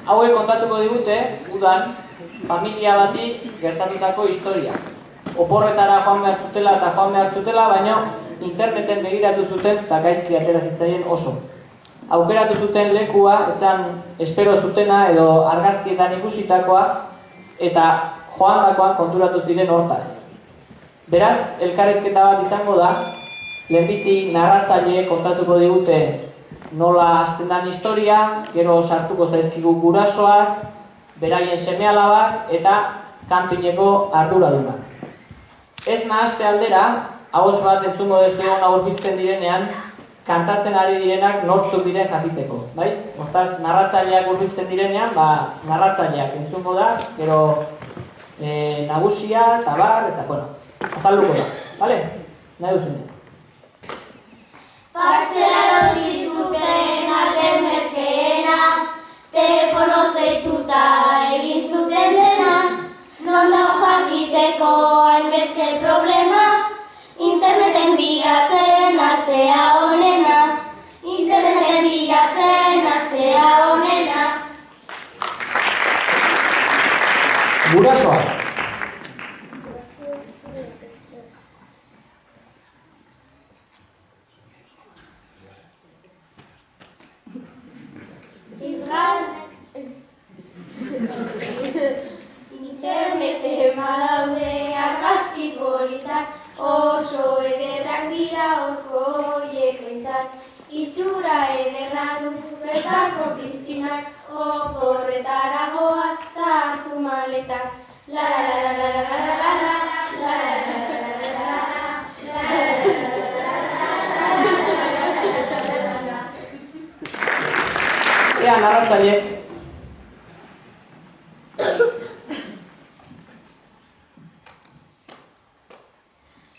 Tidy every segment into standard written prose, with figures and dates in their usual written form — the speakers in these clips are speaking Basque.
Hauek kontatuko digute, udan, familia bati gertatutako historia. Oporretara joan behar zutela eta joan behar zutela, baina interneten begiratu zuten eta gaizki atera zitzaien oso. Aukeratu zuten lekua, etzan espero zutena edo argazkietan ikusitakoa, eta joandakoan konturatu ziren hortaz. Beraz, elkarrizketa bat izango da, lehenbizi narratzaile kontatuko digute nola hasten den historia, gero sartuko zaizkigu gurasoak, beraien seme-alabak eta kantineko arduradunak. Ez nahaste aldera, ahots bat entzungo dezu hurbiltzen direnean, kantatzen ari direnak nortzuk diren jakiteko, bai? Hortaz, narratzaileak hurbiltzen direnean, narratzaileak entzungo da, gero nagusia, tabar, eta, azalduko da, bale? Nahi duzunean. Partzela erosi zuten alde merkeena, telefonoz deituta egin zuten dena, non dago jakiteko hainbeste problema, interneten bilatzen astea honena, interneten bilatzen astea honena. Gurasoak. Interneten badaude argazki politak, oso ederrak dira horko horiek. Itxura ederra du bertako piztinak, oporretara goaz ta hartu maletak. La la la la la la la la la Ea narratzaileek.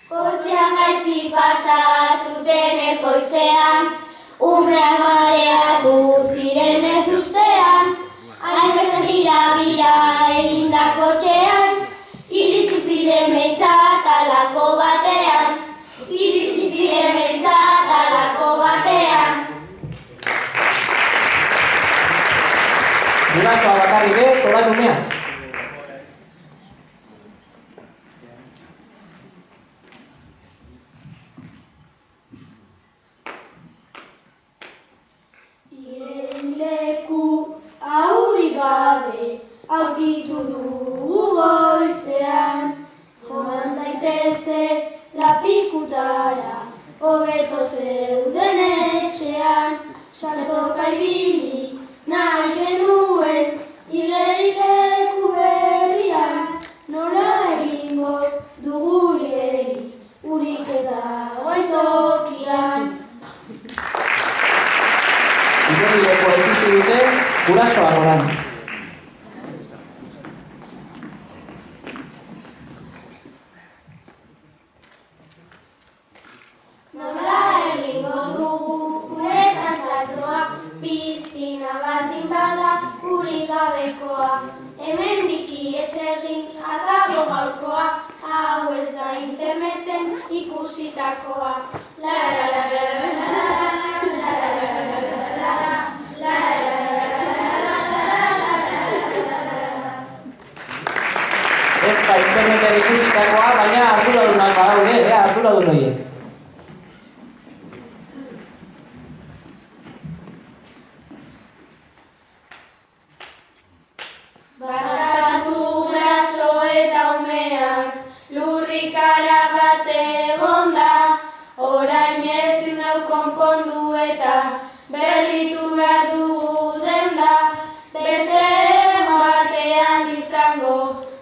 Kotxean gaizki pasa zuten ez goizean, umreak mareatu ziren ez ustean, hainbeste jira-bira eginda kotxean, iritsi ziren behintzat halako batean, iritsi ziren behintzat halako batean. Gurasoa bakarrik ez, orain umeak. Leku aurik gabe aurkitu dugu goizean, joan daiteze lapikutara, hobeto zeuden etxean, saltoka ibili nahi genuen, igerik leku berrian, nola egingo dugu igeri, urik ez dagoen tokian. Igerrilekoa ikusi dute, gurasoak orain. Nola egingo dugu guretan saltoa, piztina baldin bada urik gabekoa. Hemendik ihes egin akabo gaurkoa, hau ez da interneten ikusitakoa. La la la la la la la la. Ez da interneten ikusitakoa, baina arduradunak badaude, arduradun horiek. Barkatu guraso eta umeak, lurrikara bat egon da, orain ezin dau konpondu eta berritu behar dugu denda, beste batean izango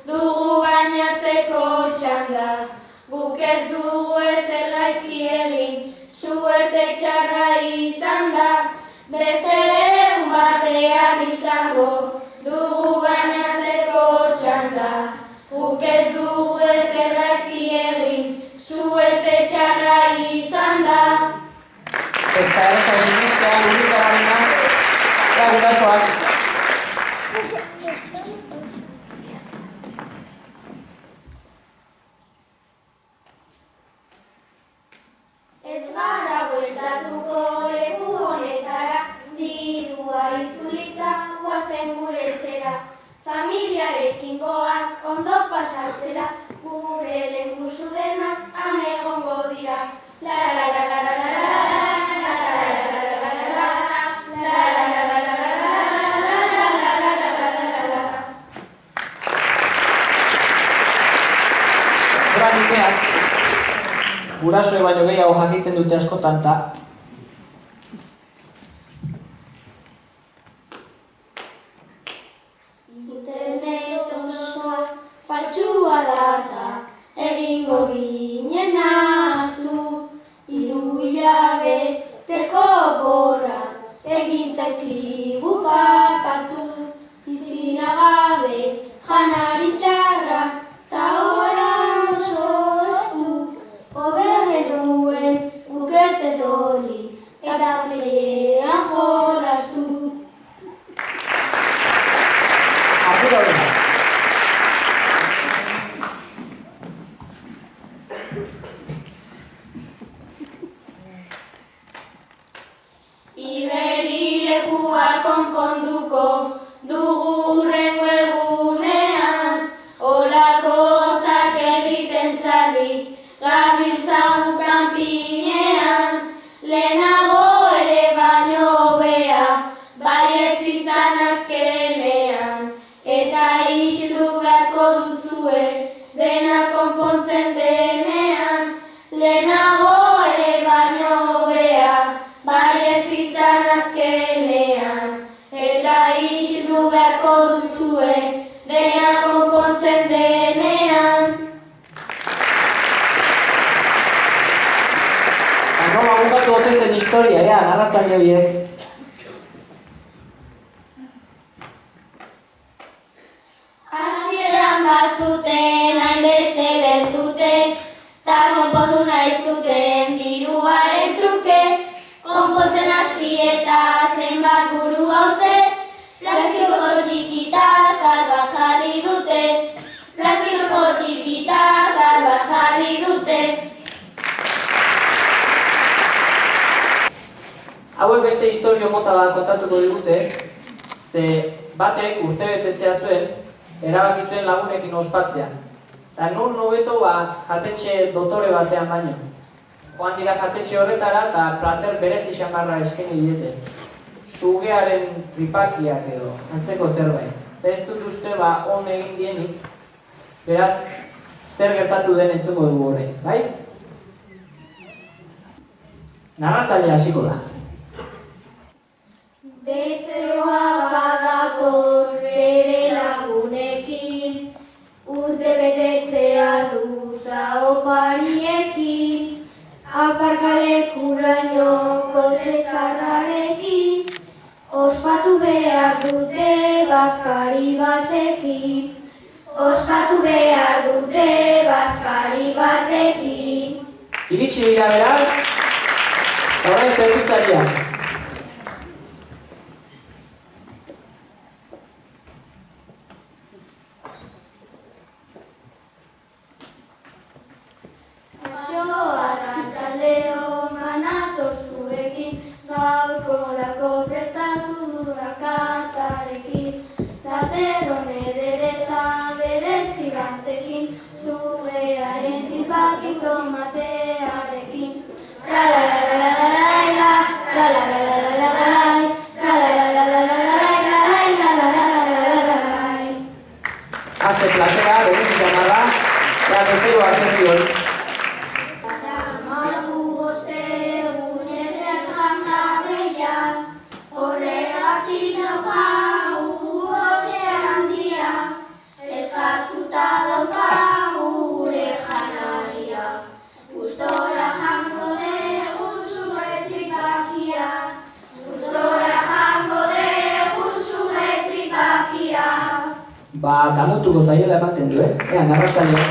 dugu bainatzeko txanda. Guk ez dugu ezer gaizki egin, suerte txarra izan da, beste batean izango dugu bainatzeko txanda. Guk ez dugu ezer gaizki egin, suerte txarra izan da. Ez da erresa sinistea lurrikararena, eta gurasoak. Ez gara bueltatuko leku honetara, dirua itzulita guazen genuen gure etxera. Familiarekin goaz ondo pasatzera, gure lehengusu denak han egongo dira. La la la la la la la la gurasoek baino gehiago jakiten dute askotan ta. Internet osoa faltsua data, egingo ginen ahaztu, 3 hilabeteko borra, egin zaizkigu kakaztu, izina gabe, janari txarra, ta oean oso estu, hobe genuen guk ez etorri, eta pelean jolastu. Iberilekua konponduko dugu hurrengo egunean, olako gozak egiten sarri gabiltzagu kanpinean, lehenago ere baino hobea, baietz izan azkenean, eta isildu beharko duzue dena konpontzen denean, lehenago ere baino hobea, baietz izan azkenean, eta isildu beharko duzue dena konpontzen denean. Nola bukatu ote zen historia, narratzaile horiek. Hasieran bazuten hainbeste bertute, ta konpondu nahi zuten diruaren truke, konpontzen hasi eta zenbat buru hauze, plastikoko txikitaz bat jarri dute, plastikoko txikitaz bat jarri dute. Hauek beste historio mota bat kontatuko digute, ze batek urtebetetzea zuen, erabaki zuen lagunekin ospatzea. Eta nun hobeto jatetxe dotore batean baino. Joan dira jatetxe horretara eta plater berezi xamarra eskaini diete. Sugearen tripakiak edo, antzeko zerbait. Eta ez dut uste on egin dienik, beraz, zer gertatu den entzungo dugu orain, bai? Narratzaile hasiko da. Bezeroa badator bere lagunekin, urtebetetzea duta opariekin, aparkalekuraino kotxe zarrarekin, ospatu behar dute bazkari batekin, ospatu behar dute bazkari batekin. Iritsi dira beraz, orain zerbitzariak. Arratsaldeo manator zuekin, gaurkorako prestatu dudan kantarekin, lateron edereta berezi batekin, zugearen tripakiko matearekin. Tra-la-la-la-la-la-la-la, tra-la-la-la-la-la-la-la, tra-la-la-la-la-la-la-la-la-la-la-la. Haze platera, berezi jamarra, eta bezeroa zertion. Damutuko zaiela ematen du, narratzaile.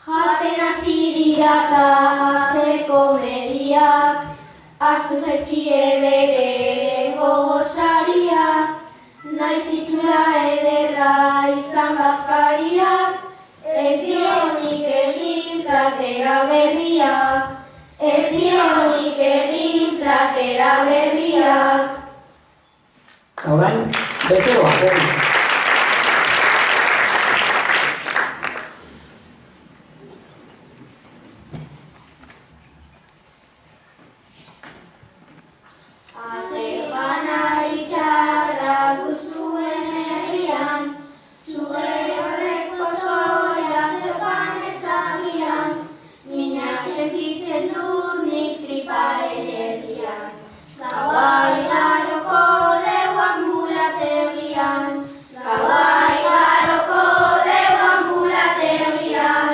Jaten hasi dira ta azeko mediak, astu zaizkie bere lehengo sariak, Naiz itxura ederra izan bazkariak, ez dionik egin platera berriak. Ez dionik egin platera berriak. Orain, bezeroa, berriz. Azefanari txarra duzuen herrian, zuge horreko zoia zeukan ezagian, mina sentitzen dut nik triparen erdian. Gaua igaroko leu ambulategian, gaua igaroko leu ambulategian.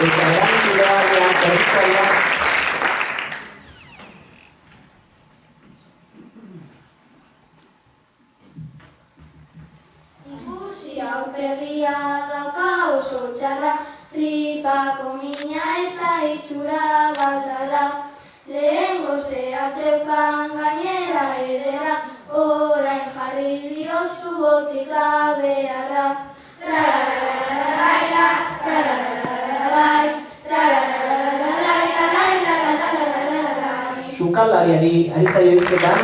Eta erantzulean zerritzailean, aurpegia dauka oso txarra, tripako mina eta itxura baldarra. Lehengo zea zeukan gainera ederra, orain jarri diozu botika beharra. Trararararaila, trararararailai, trararararailai. Sukaldariari ari zaio hizketan,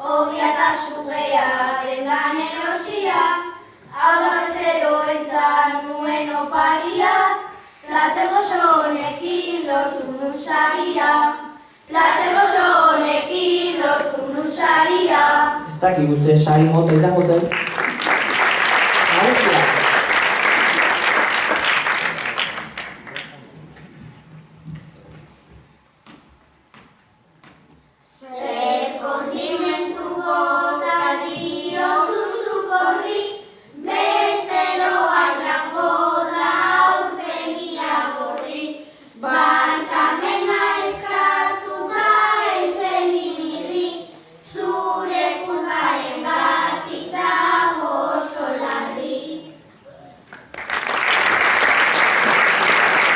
obia eta sugea dengan erosia, hau da bezeroentzat nuen oparia, plater gozo honekin lortu nun saria, plater gozo honekin lortu nun saria. ez dakigu ze sari mota izango zen. Nagusia.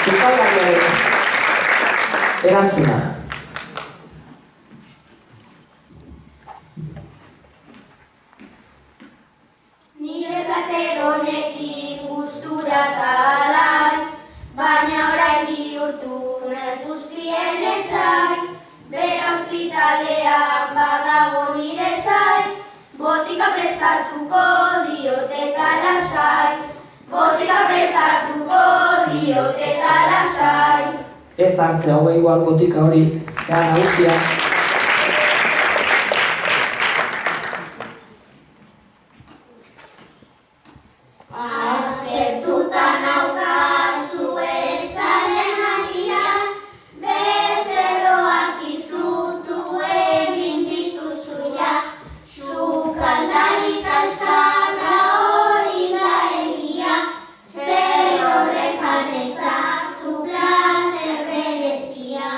Sukaldariaren erantzuna. Nire plater honekin gustura talai, baina orain bihurtu naiz guztien etxai. Bera ospitalean badago nire zai, botika prestatuko diote eta lasai. Botika prestatuko diote eta lasai. Ez hartzea hogei igual botika hori, da nagusia. Aztertuta naukazu ez daren agia, bezeroak izutu egin dituzu ja. Sukaldari kaskarra hori da egia, zer horrekan ezazu plater berezia.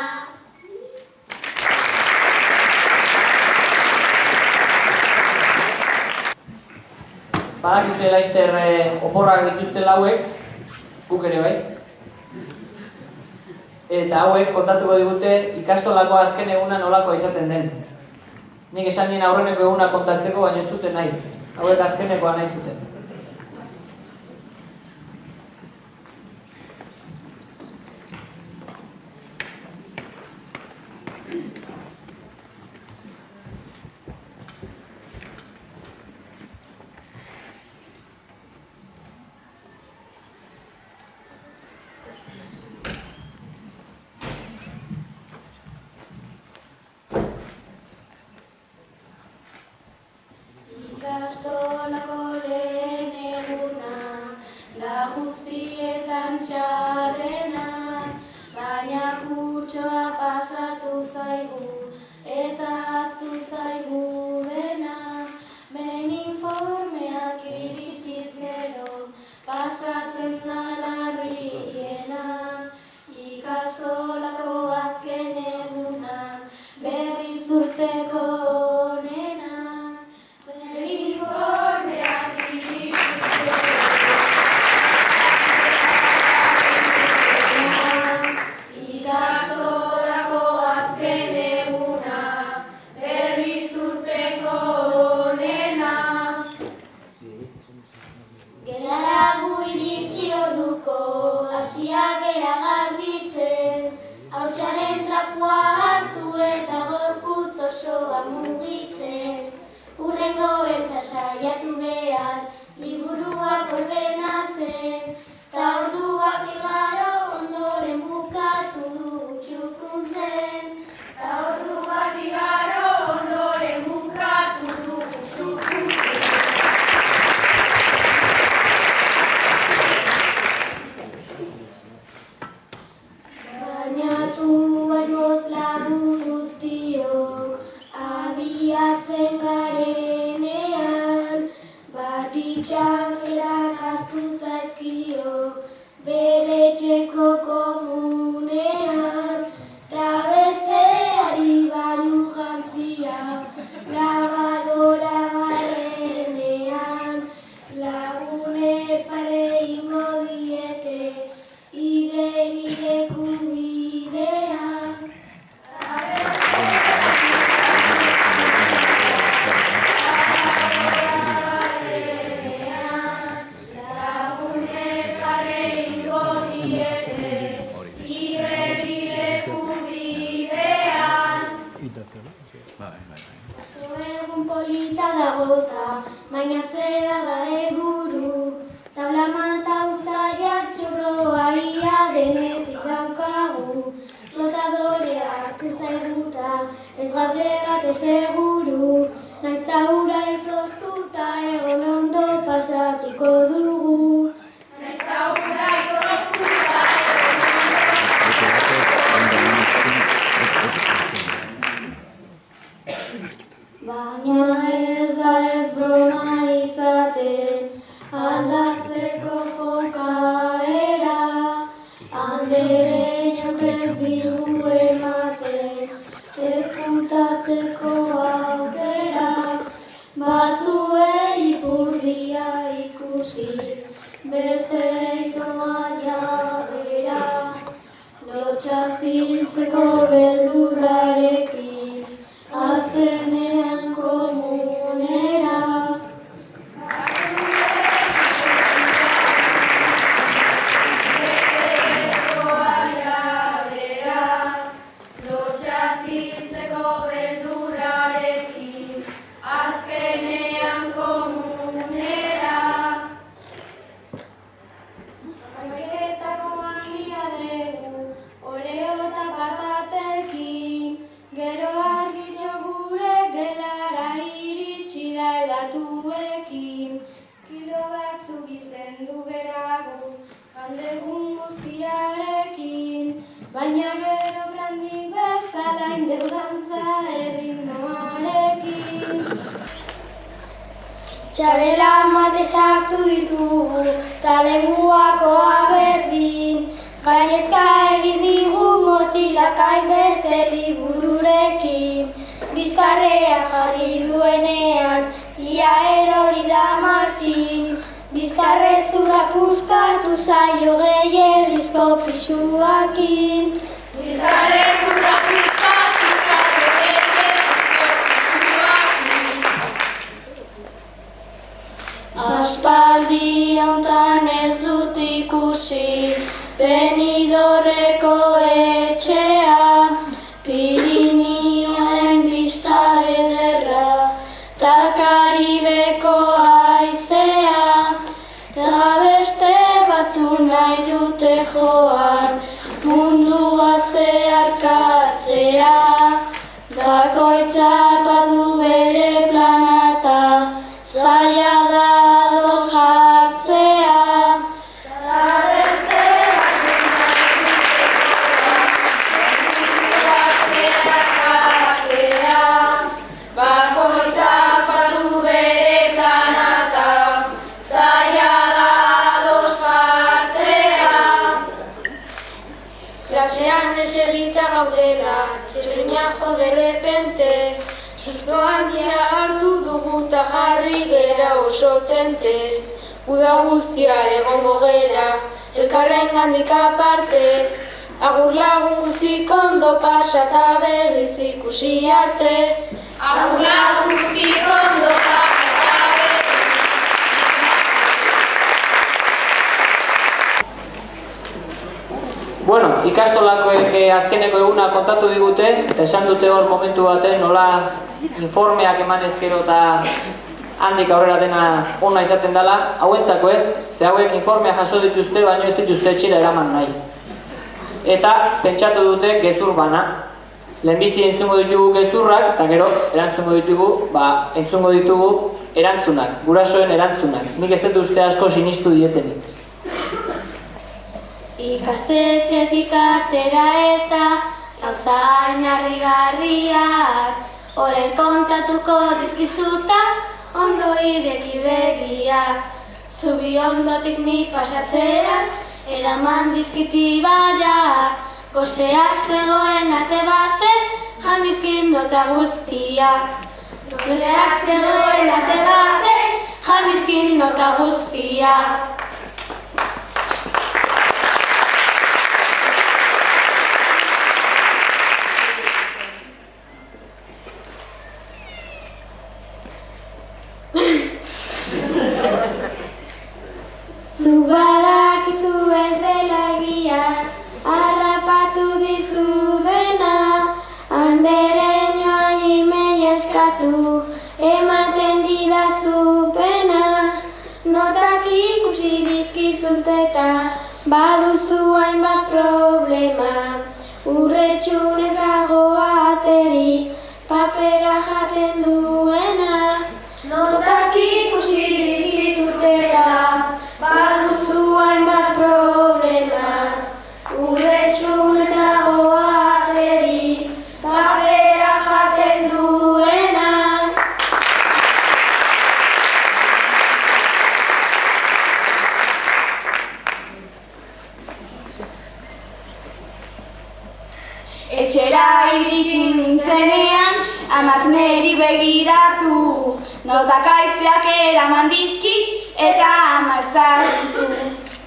Badakizu laizter oporrak dituzte lauek, guk ere bai. Eta hauek kontatuko digute ikastolako azken eguna nolakoa izaten den. Nik esan nien aurreneko eguna kontatzeko, baina ez zuten nahi. Hauek azkenekoa nahi zuten. Ikastolako lehen eguna, da guztietan txarrena, baina kurtsoa pasatu zaigu, eta ahaztu zaigu dena. Ben informeak iritsiz gero, pasatzen da larriena. Ikastolako azken egunan, berriz urteko onena. Ikasto Azke zaiguta, ez gaude bat seguru, naiz ta ura izoztuta, egon ondo pasatuko dugu. Naiz ta ura izoztuta, baina ez da ez broma izaten, aldatzeko jokaera, andereinok ez digu ematen, ezkutatzeko aukera, batzuei ipurdia ikusiz, bestei tomaia bera, lotxa ziltzeko beldurrarekin, azkenean komunera. Baina gero brandi bezala indeudantza erritmoarekin. Txarela mate sartu ditugu, talenguakoa berdin, gainezka egin digu motxilak hainbeste libururekin. Bizkarrean jarri duenean, ia erori da Martin, bizkarrezurra puskatu zaio gehiegizko pisuakin. Bizkarrezurra puskatu zaio gehiegizko pisuakin. Aspaldi hontan ez dut ikusi, Benidorreko etxea, Pirinioen bista ederra, ta Karibeko haizea, ta beste batzu nahi dute joan, mundua zeharkatzea, bakoitzak badu bere planata, zaila da ados jartzea. Ta beste batzu nahi dute joan, mundua zeharkatzea, bakoitzak badu bere planata, zaila da ados jartzea. Klasean eserita gaudela, txirrina jo derrepente, susto handia hartu dugu ta jarri gera oso tente. Uda guztia egongo gera, elkarrengandik aparte, agur lagun guztik ondo pasa ta berriz ikusi arte. Agur lagun guztik ondo pasa ta berriz. Bueno, ikastolakoek azkeneko eguna kontatu digute, eta esan dute hor momentu baten nola informeak eman ezkero eta handik aurrera dena ona izaten dela, hauentzako ez, ze hauek informea jaso dituzte, baino ez dituzte etxera eraman nahi. Eta pentsatu dute gezur bana. Lehenbizi entzungo ditugu gezurrak, eta gero entzungo ditugu erantzunak, gurasoen erantzunak. Nik ez dut uste asko sinistu dietenik. Ikastetxetik atera eta gauzain harrigarriak, orain kontatuko dizkizuta ondo ireki begiak. Zubi ondotik ni pasatzean eraman dizkiti baiak, goseak zegoen ate baten jandizkin nota guztiak. Goseak zegoen ate baten jandizkin nota guztiak. Zuk badakizu ez dela egia, harrapatu dizu dena, andereñoa emaila eskatu, ematen didazu pena. Notak ikusi dizkizut eta baduzu hainbat problema, urretxun ez dago Etxera iritsi nintzenean, amak neri begiratu, notak haizeak eraman dizkit eta ama ezarritu.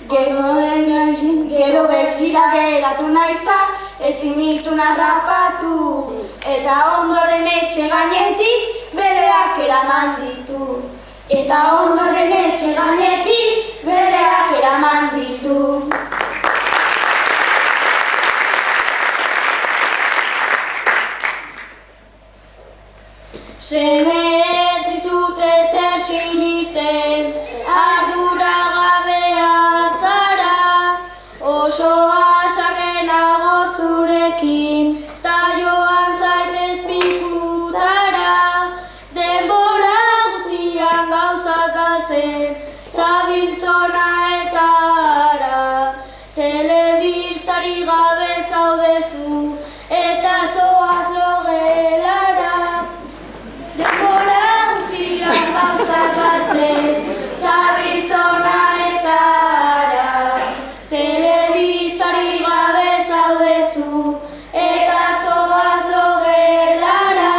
Gero begira geratu naizta, ezin ditu narrapatu, eta ondoren etxe gainetik bereak eraman ditu. Eta ondoren etxe gainetik bereak eraman ditu. Seme ez dizute zer sinisten, arduragabea zara, oso asarrenago zurekin, ta joan zaitez pikutara, denbora guztian gauzak galtzen, zabiltzona eta ara, telebistari gabe zaudezu, eta zoaz logelara. Denbora guztian gauzak galtzen, zabiltzona eta ara, telebistari gabe zaudezu, eta zoaz logelara.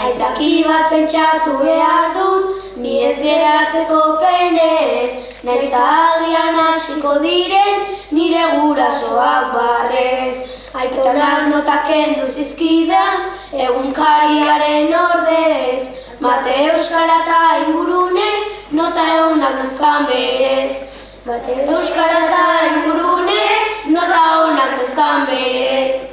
Aitzaki bat pentsatu behar dut, ni ez geratzeko penez, nahiz ta agian hasiko diren nire gurasoak barrez. Aitonak notak kendu zizkidan, egunkariaren ordez, mate euskara eta ingurune, nota egunak nozkan berez. Mate euskara eta ingurune, nota egunak nozkan berez.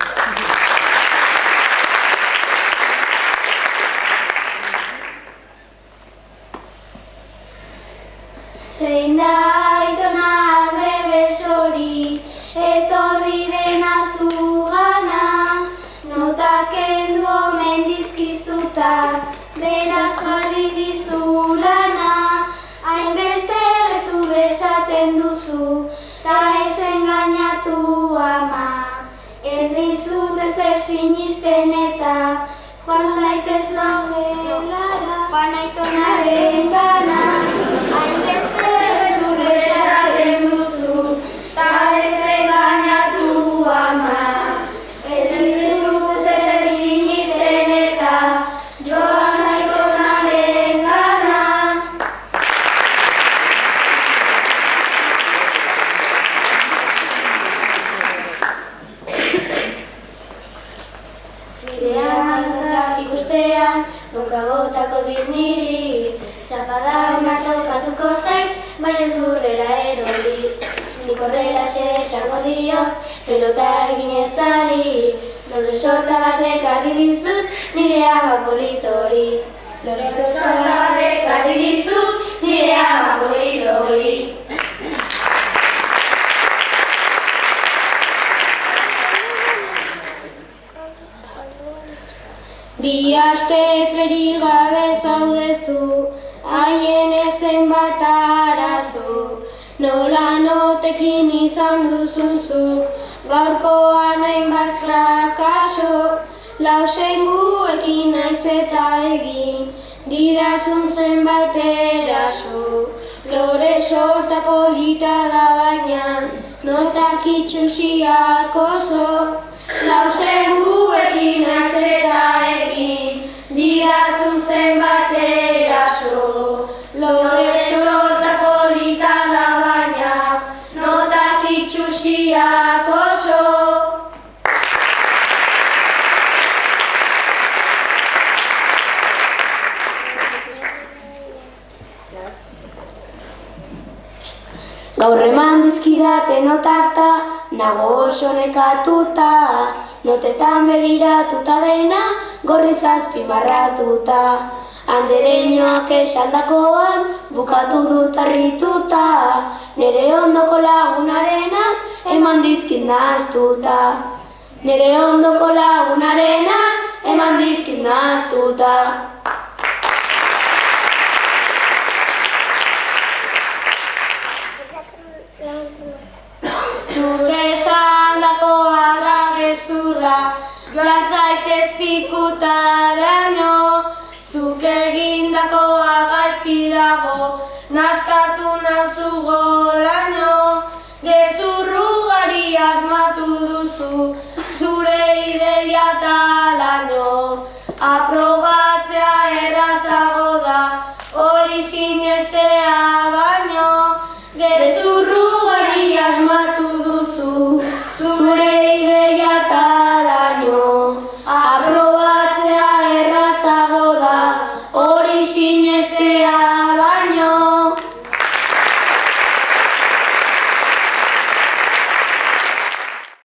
Zein da aitonak rebesori, etorri dena zugana, notak kendu omen dizkizuta, beraz jarri dizu lana, hainbeste gezurre esaten duzu, ta ez engainatu ama, ez dizut ezer sinisten eta, joan zaitez logelara, joan aitonaren gana, hainbeste gezurre esaten duzu, ta ez engainatu ama, ez dizut ezer sinisten eta, joan aitonaren gana. Nire amazotak ikustean, nunka botako dit niri, txapada ona tokatuko zait, bai ez lurrera erori. Nik horrelaxe esango diot, pelota egin ezari, lore sorta batek argi dizut, nire ama politori. Lore sorta batek argi dizut, nire ama politori. Bi aste eplerik gabe zaudezu, haien ezen bat arazo, nola notekin izan duzuzuk, gaurkoan hainbat frakaso, lausenguekin naiz eta egin, didazun zenbait eraso, lore sorta polita da baina, notak itxusiak oso, lausenguekin naiz eta egin, didazun zenbait eraso, lore sorta polita da baina, notak itxusiak oso. Gaur eman dizkidate notak ta, nago oso nekatuta, notetan begiratuta dena, gorriz azpimarratuta. Andereñoak esaldakoan, bukatu dut harrituta, nere ondoko lagunarenak eman dizkit nahaztuta. Nere ondoko lagunarenak eman dizkit nahaztuta. Zuk esandakoa da gezurra, joan zaitez pikutaraino, zuk egindakoa gaizki dago, nazkatu nauzu golaino, gezur ugari asmatu duzu, zure ideia talaino, aprobatzea errazago da, hori sinezea baino, gezur ugari asmatu duzu, zure ideia talaino.